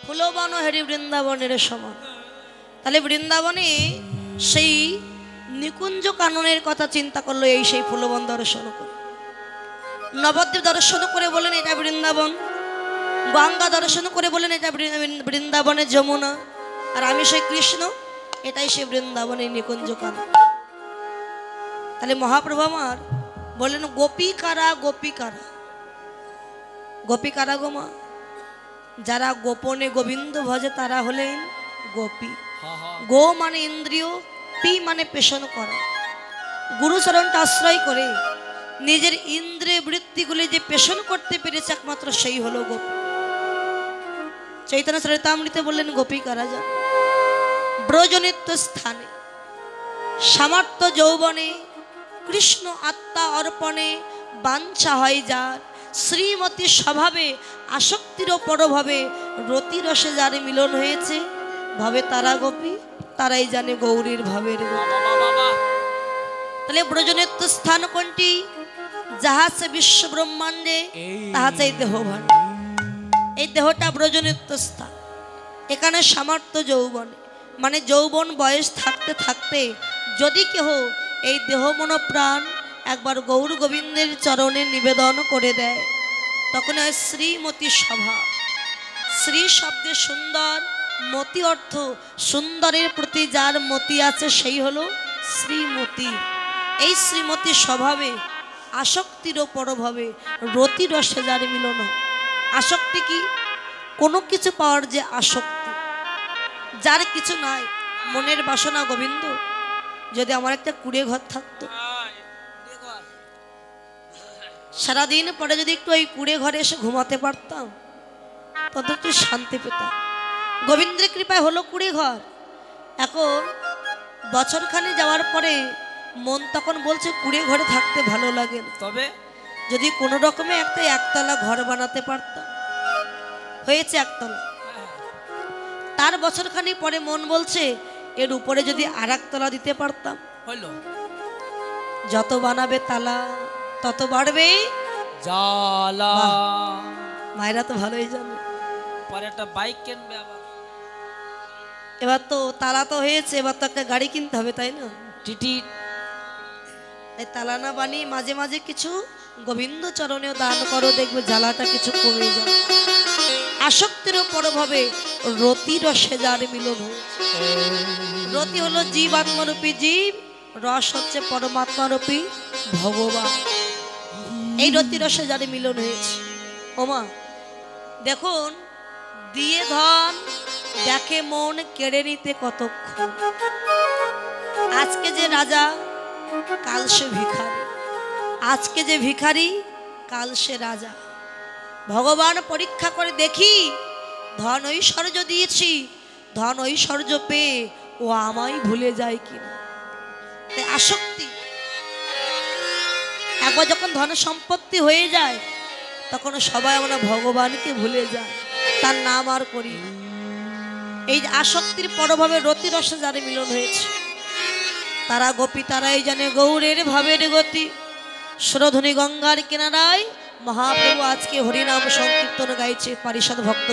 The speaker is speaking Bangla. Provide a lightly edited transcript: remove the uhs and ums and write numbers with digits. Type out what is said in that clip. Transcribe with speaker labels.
Speaker 1: ফুলবন হেরি বৃন্দাবনের সমান। তাহলে বৃন্দাবনে সেই নিকুঞ্জ কাননের কথা চিন্তা করলো, এই সেই ফুলবন দর্শন করে। নবদ্বীপ দর্শন করে বলেন এটা বৃন্দাবন, গঙ্গা দর্শন করে বলেন এটা বৃন্দাবনের যমুনা, আর আমি সেই কৃষ্ণ, এটাই সেই বৃন্দাবনের নিকুঞ্জ কানন। তাহলে মহাপ্রভু আমার বলেন গোপীকারা গোপীকারা, গোপীকারা গো মা, যারা গোপনে গোবিন্দ ভজে তারা হলেন গোপী। গো মানে ইন্দ্রিয়, পি মানে পেশন করা। গুরুচরণটা আশ্রয় করে নিজের ইন্দ্রিয় বৃত্তিগুলি যে পেশন করতে পেরেছে একমাত্র সেই হলো গোপী। চৈতন্য চরিতামৃতে বললেন গোপীকারা যা ব্রজনিত্য স্থানে সামর্থ্য যৌবনে কৃষ্ণ আত্মা অর্পণে বাঞ্ছা হয় যার, শ্রীমতী স্বভাবে আসক্তির পরভাবে রতিরসে যার মিলন হয়েছে, ভাবে তারা গোপী, তারাই জানে গৌরীর ভাবের গতি। তাহলে ব্রজনিত্য স্থান কোনটি? যাহা সে বিশ্ব ব্রহ্মাণ্ডে তাহা চাই দেহভান। এই দেহটা ব্রজনিত্য স্থান, এখানে সামর্থ্য যৌবনে, মানে যৌবন বয়স থাকতে থাকতে যদি কেহ এই দেহ মন প্রাণ একবার গৌর গোবিন্দের চরণে নিবেদন করে দেয়, তখন হয় শ্রীমতী সভা। শ্রী শব্দে সুন্দর, মতি অর্থ সুন্দরের প্রতি যার মতি আছে সেই হলো শ্রীমতী। এই শ্রীমতী স্বভাবে আসক্তির পরভাবে রতি রসে যার মিলন। আসক্তি কি? কোনো কিছু পাওয়ার যে আসক্তি, যার কিছু নাই, মনের বাসনা গোবিন্দ, যদি আমার একটা কুড়ে ঘর থাকতো, সারাদিন পরে যদি একটু ওই কুড়ে ঘরে এসে ঘুমাতে পারতাম, তত একটু শান্তি পেতাম। গোবিন্দের কৃপায় হলো কুড়ে ঘর। এখন বছরখানি যাওয়ার পরে মন তখন বলছে কুড়ে ঘরে থাকতে ভালো লাগে না, তবে যদি কোনো রকমে একটা একতলা ঘর বানাতে পারতাম। হয়েছে একতলা, তার বছরখানি পরে মন বলছে এর উপরে যদি আর একতলা দিতে পারতাম। হলো, যত বানাবে তালা তত বাড়বে জ্বালা। মায়েরা তো ভালোই জানে, পরে একটা বাইক কিনবে আবার। এবার তো তালা তো হয়েছে, এবার তো একটা গাড়ি কিনতে হবে, তাই না? টিটি এই তালা না বানিয়ে মাঝে মাঝে কিছু গোবিন্দ চরণেও দান করো, দেখবে জ্বালাটা কিছু কমে যায়। আসক্তির পরভাবে রতি রসে যার মিলন হয়েছে। রতি হলো জীব আত্মারূপী জীব, রস হচ্ছে পরমাত্মারূপী ভগবান। এই রতি রসে যার মিলন হয়েছে। ওমা দেখুন, দিয়ে ধন দেখে মন কেড়ে নিতে কতক্ষণ। আজকে যে রাজা কাল সে ভিখারি, আজকে যে ভিখারি কাল সে রাজা। ভগবান পরীক্ষা করে দেখি ধন ঐশ্বর্য দিয়েছি, ধন ঐশ্বর্য পেয়ে ও আমায় ভুলে যায় কিনা। আসক্তি একবার যখন ধন সম্পত্তি হয়ে যায় তখন সবাই আমরা ভগবানকে ভুলে যাই, তার নাম আর করি। এই আসক্তির পরভাবে রতি রসে যার মিলন হয়েছে তারা গোপী, তারাই জানে গৌরের ভাবের গতি। সুরধনী গঙ্গার কিনারায় মহাপ্রভু আজকে হরিনাম সংকীর্তন গাইছে পারিষদ ভক্ত।